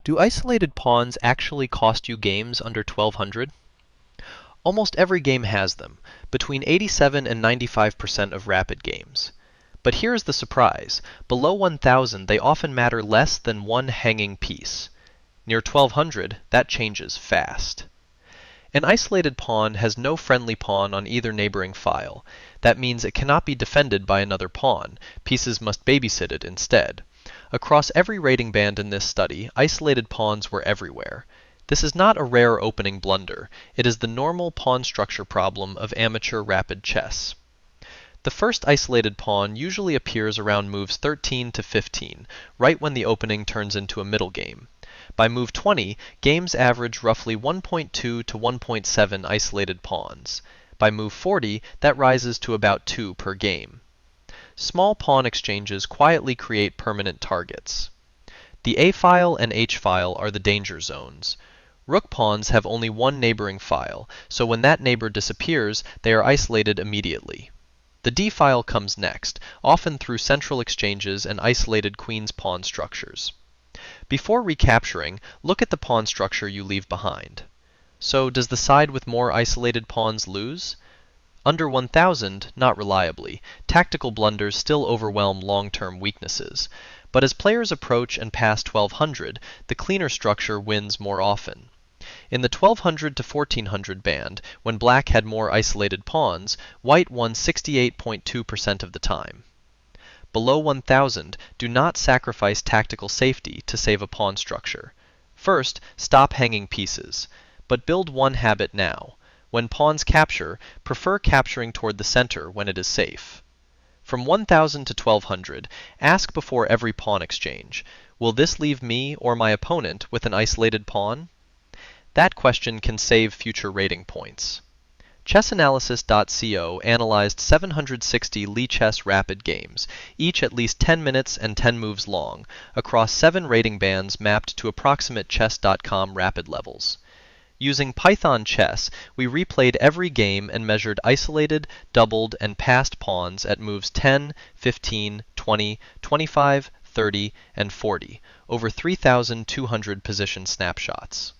Do isolated pawns actually cost you games under 1200? Almost every game has them, between 87 and 95% of rapid games. But here's the surprise. Below 1000 they often matter less than one hanging piece. Near 1200, that changes fast. An isolated pawn has no friendly pawn on either neighboring file. That means it cannot be defended by another pawn. Pieces must babysit it instead. Across every rating band in this study, isolated pawns were everywhere. This is not a rare opening blunder. It is the normal pawn structure problem of amateur rapid chess. The first isolated pawn usually appears around moves 13 to 15, right when the opening turns into a middle game. By move 20, games average roughly 1.2 to 1.7 isolated pawns. By move 40, that rises to about 2 per game. Small pawn exchanges quietly create permanent targets. The A file and H file are the danger zones. Rook pawns have only one neighboring file, so when that neighbor disappears, they are isolated immediately. The D file comes next, often through central exchanges and isolated queen's pawn structures. Before recapturing, look at the pawn structure you leave behind. So, does the side with more isolated pawns lose? Under 1000, not reliably. Tactical blunders still overwhelm long-term weaknesses. But as players approach and pass 1200, the cleaner structure wins more often. In the 1200 to 1400 band, when black had more isolated pawns, white won 68.2% of the time. Below 1000, do not sacrifice tactical safety to save a pawn structure. First, stop hanging pieces. But build one habit now. When pawns capture, prefer capturing toward the center when it is safe. From 1000 to 1200, ask before every pawn exchange, will this leave me or my opponent with an isolated pawn? That question can save future rating points. ChessAnalysis.co analyzed 760 Lichess rapid games, each at least 10 minutes and 10 moves long, across 7 rating bands mapped to approximate chess.com rapid levels. Using Python Chess, we replayed every game and measured isolated, doubled, and passed pawns at moves 10, 15, 20, 25, 30, and 40, over 3,200 position snapshots.